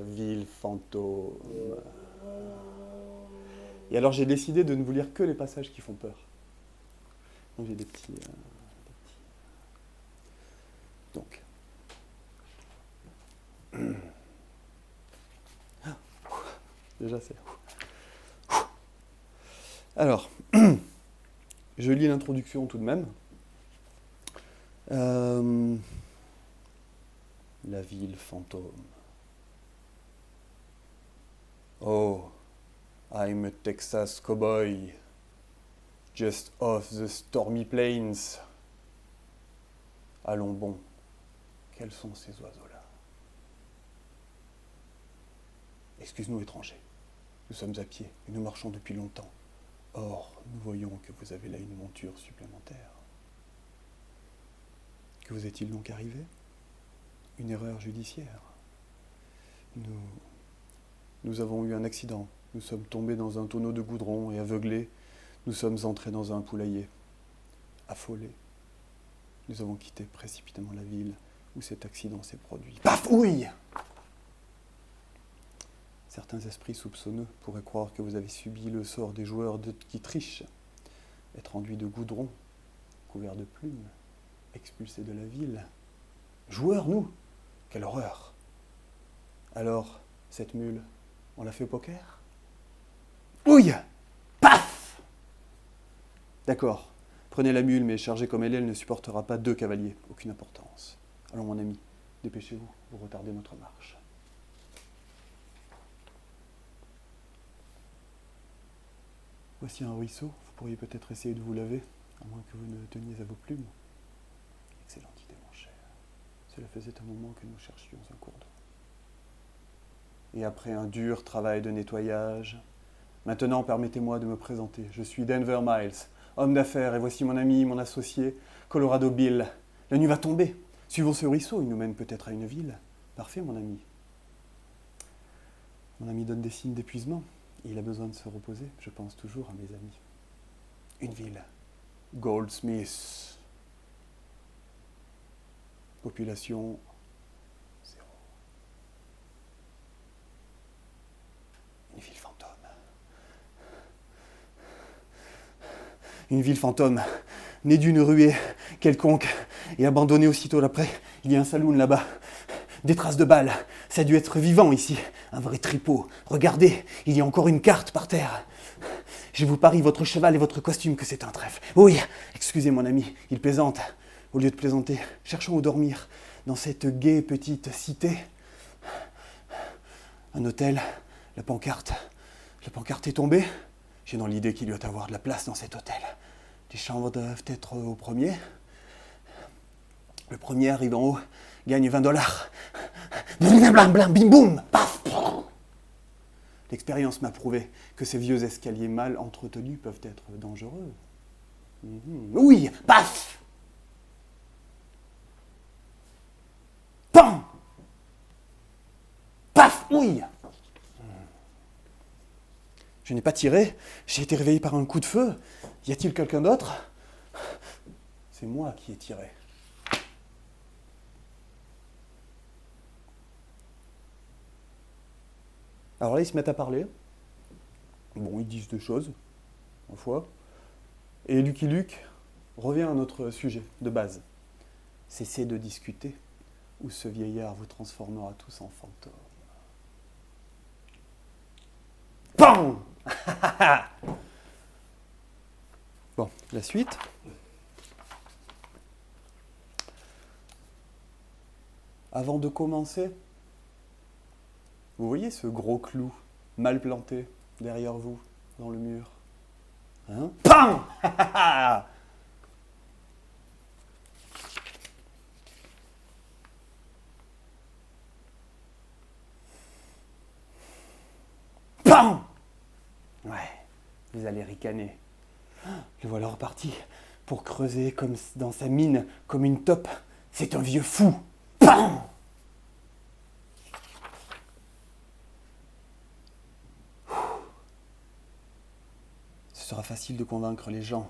ville fantôme. Et alors j'ai décidé de ne vous lire que les passages qui font peur. Donc j'ai des petits. Donc. Déjà c'est. Alors, je lis l'introduction tout de même. La ville fantôme. Oh, I'm a Texas cowboy, just off the stormy plains. Allons bon, quels sont ces oiseaux-là? Excuse-nous, étrangers, nous sommes à pied et nous marchons depuis longtemps. Or, nous voyons que vous avez là une monture supplémentaire. Que vous est-il donc arrivé? Une erreur judiciaire. Nous avons eu un accident. Nous sommes tombés dans un tonneau de goudron et aveuglés, nous sommes entrés dans un poulailler. Affolés, nous avons quitté précipitamment la ville où cet accident s'est produit. Paf! Oui! Certains esprits soupçonneux pourraient croire que vous avez subi le sort des joueurs qui trichent, être enduits de goudron, couverts de plumes, expulsés de la ville. Joueurs, nous? Quelle horreur! Alors, cette mule, on l'a fait au poker? Ouille! Paf! D'accord. Prenez la mule, mais chargée comme elle ne supportera pas 2 cavaliers. Aucune importance. Allons, mon ami, dépêchez-vous, vous retardez notre marche. Voici un ruisseau, vous pourriez peut-être essayer de vous laver, à moins que vous ne teniez à vos plumes. Excellente idée, mon cher. Cela faisait un moment que nous cherchions un cours d'eau. Et après un dur travail de nettoyage, maintenant permettez-moi de me présenter. Je suis Denver Miles, homme d'affaires, et voici mon ami, mon associé, Colorado Bill. La nuit va tomber. Suivons ce ruisseau, il nous mène peut-être à une ville. Parfait, mon ami. Mon ami donne des signes d'épuisement. Il a besoin de se reposer, je pense toujours à mes amis. Une ville. Goldsmith. Population 0. Une ville fantôme. Une ville fantôme, née d'une ruée quelconque et abandonnée aussitôt après. Il y a un saloon là-bas. Des traces de balles. Ça a dû être vivant ici. Un vrai tripot. Regardez, il y a encore une carte par terre. Je vous parie votre cheval et votre costume que c'est un trèfle. Oui, excusez mon ami, il plaisante. Au lieu de plaisanter, cherchons où dormir. Dans cette gaie petite cité. Un hôtel, la pancarte. La pancarte est tombée. J'ai dans l'idée qu'il doit y avoir de la place dans cet hôtel. Les chambres doivent être au premier. Le premier arrive en haut, gagne $20. Blam, blam, blam, bim, boum, paf. L'expérience m'a prouvé que ces vieux escaliers mal entretenus peuvent être dangereux. Oui, paf. Pam. Paf, oui. Je n'ai pas tiré, j'ai été réveillé par un coup de feu. Y a-t-il quelqu'un d'autre? C'est moi qui ai tiré. Alors là, ils se mettent à parler. Bon, ils disent deux choses, en foi. Et Lucky Luke revient à notre sujet de base. Cessez de discuter, ou ce vieillard vous transformera tous en fantômes. PAM! Bon, la suite. Avant de commencer, vous voyez ce gros clou mal planté derrière vous, dans le mur? Hein? PAM! PAM! Ouais, vous allez ricaner. Le voilà reparti pour creuser comme dans sa mine, comme une taupe. C'est un vieux fou. PAM! Ce sera facile de convaincre les gens.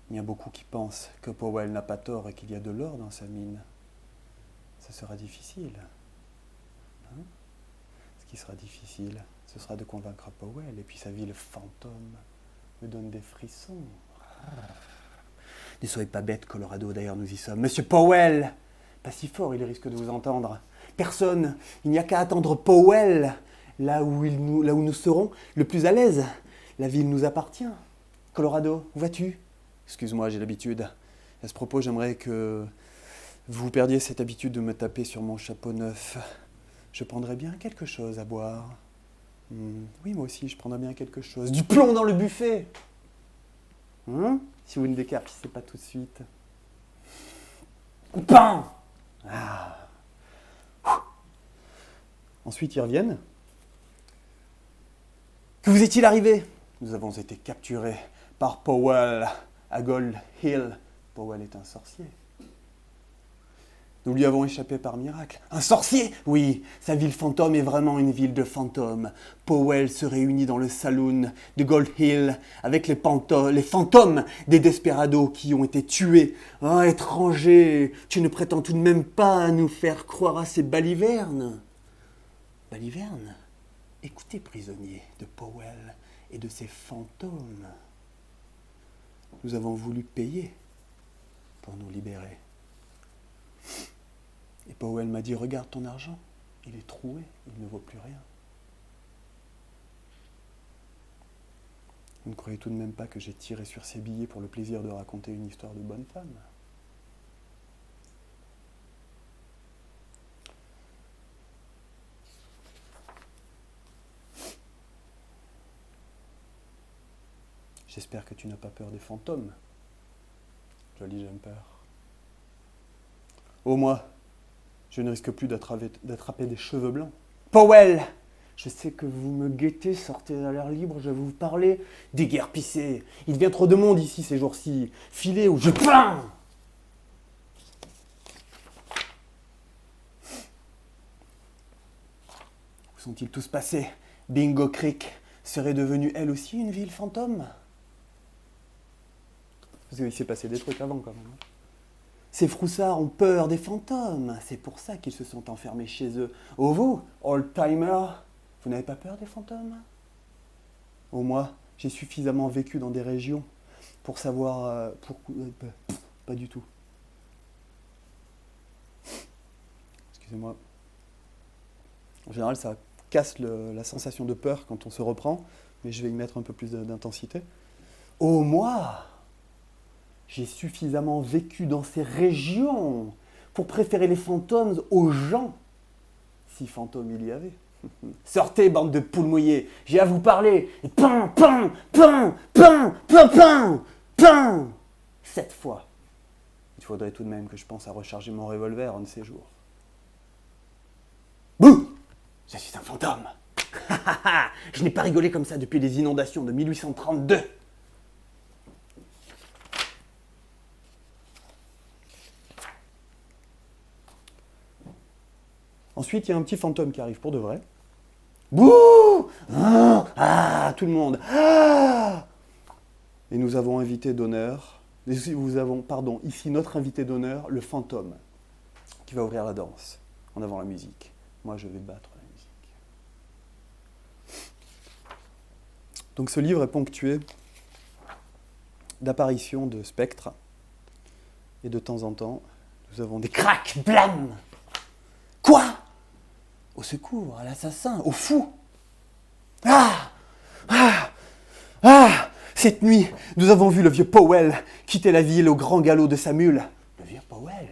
Il y a beaucoup qui pensent que Powell n'a pas tort et qu'il y a de l'or dans sa mine. Ce sera difficile. Hein? qui sera difficile, ce sera de convaincre Powell. Et puis sa ville fantôme me donne des frissons. Ne soyez pas bête, Colorado, d'ailleurs nous y sommes. Monsieur Powell! Pas si fort, il risque de vous entendre. Personne, il n'y a qu'à attendre Powell, là où nous serons le plus à l'aise. La ville nous appartient. Colorado, où vas-tu? Excuse-moi, j'ai l'habitude. À ce propos, j'aimerais que vous perdiez cette habitude de me taper sur mon chapeau neuf. Je prendrais bien quelque chose à boire. Oui, moi aussi, je prendrais bien quelque chose. Du plomb dans le buffet! Si vous ne décarpissez pas tout de suite. Pain! Ensuite, ils reviennent. Que vous est-il arrivé? Nous avons été capturés par Powell à Gold Hill. Powell est un sorcier. Nous lui avons échappé par miracle. Un sorcier? Oui, sa ville fantôme est vraiment une ville de fantômes. Powell se réunit dans le saloon de Gold Hill avec les fantômes des desperados qui ont été tués. Ah, étranger, tu ne prétends tout de même pas à nous faire croire à ces balivernes? Balivernes? Écoutez, prisonniers de Powell et de ses fantômes. Nous avons voulu payer pour nous libérer. Et Powell m'a dit, regarde ton argent, il est troué, il ne vaut plus rien. Vous ne croyez tout de même pas que j'ai tiré sur ces billets pour le plaisir de raconter une histoire de bonne femme? J'espère que tu n'as pas peur des fantômes. Joli jumper. Oh moi, je ne risque plus d'attraper des cheveux blancs. Powell! Je sais que vous me guettez, sortez à l'air libre, je vais vous parler. Déguerpissez! Il devient trop de monde ici ces jours-ci. Filez ou je plains! Où sont-ils tous passés? Bingo Creek serait devenue elle aussi une ville fantôme? Parce qu'il s'est passé des trucs avant quand même. Ces froussards ont peur des fantômes. C'est pour ça qu'ils se sont enfermés chez eux. Oh vous, old-timer, vous n'avez pas peur des fantômes? Oh moi, j'ai suffisamment vécu dans des régions pour savoir... pas du tout. Excusez-moi. En général, ça casse la sensation de peur quand on se reprend, mais je vais y mettre un peu plus d'intensité. Oh moi, j'ai suffisamment vécu dans ces régions pour préférer les fantômes aux gens, si fantômes il y avait. Sortez, bande de poules mouillées, j'ai à vous parler. Et pain, pain, pain, pain, pain, pain, pain. 7 fois. Il faudrait tout de même que je pense à recharger mon revolver un de ces jours. Bouh! Je suis un fantôme. Je n'ai pas rigolé comme ça depuis les inondations de 1832. Ensuite, il y a un petit fantôme qui arrive pour de vrai. Bouh! Tout le monde. Et nous avons invité d'honneur, ici notre invité d'honneur, le fantôme, qui va ouvrir la danse en avant la musique. Moi, je vais battre la musique. Donc ce livre est ponctué d'apparitions de spectres. Et de temps en temps, nous avons des cracs, blam! Quoi? Au secours, à l'assassin, au fou! Cette nuit, nous avons vu le vieux Powell quitter la ville au grand galop de sa mule. Le vieux Powell?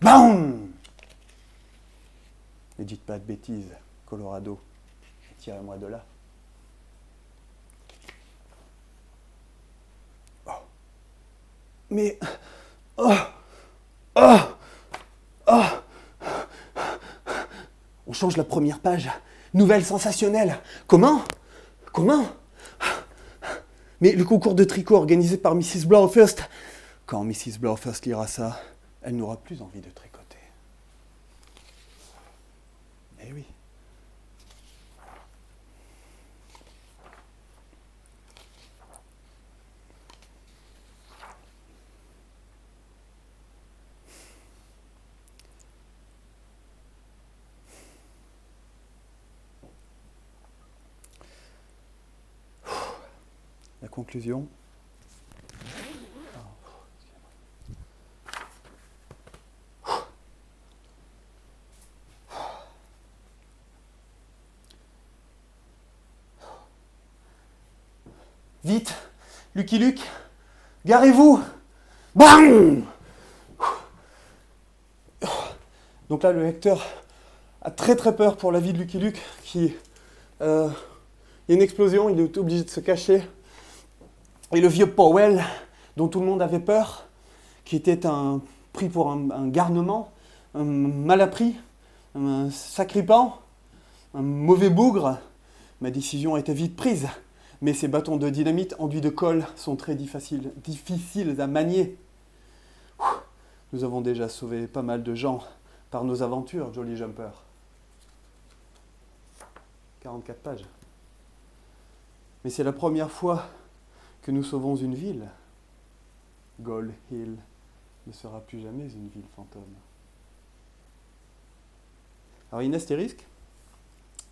Bam! Ne dites pas de bêtises, Colorado. Tirez-moi de là. Oh. Mais... On change la première page. Nouvelle sensationnelle. Comment? Mais le concours de tricot organisé par Mrs. Blowfirst. Quand Mrs. Blowfirst lira ça, elle n'aura plus envie de tricoter. Eh oui. conclusion. Vite, Lucky Luke, garez-vous. Bang. Donc là, le lecteur a très très peur pour la vie de Lucky Luke, qui... il y a une explosion, il est obligé de se cacher. Et le vieux Powell, dont tout le monde avait peur, qui était pris pour un garnement, un malappris, un sacripant, un mauvais bougre, ma décision était vite prise. Mais ces bâtons de dynamite enduits de colle sont très difficiles à manier. Nous avons déjà sauvé pas mal de gens par nos aventures, Jolly Jumper. 44 pages. Mais c'est la première fois que nous sauvons une ville. Gold Hill ne sera plus jamais une ville fantôme. Alors, il y a une astérisque.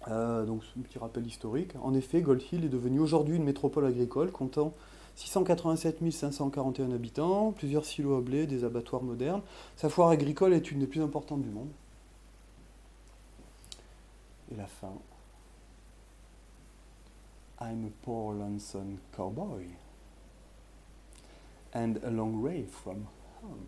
Donc, un petit rappel historique. En effet, Gold Hill est devenue aujourd'hui une métropole agricole comptant 687 541 habitants, plusieurs silos à blé, des abattoirs modernes. Sa foire agricole est une des plus importantes du monde. Et la fin. I'm a poor lonesome cowboy and a long way from home.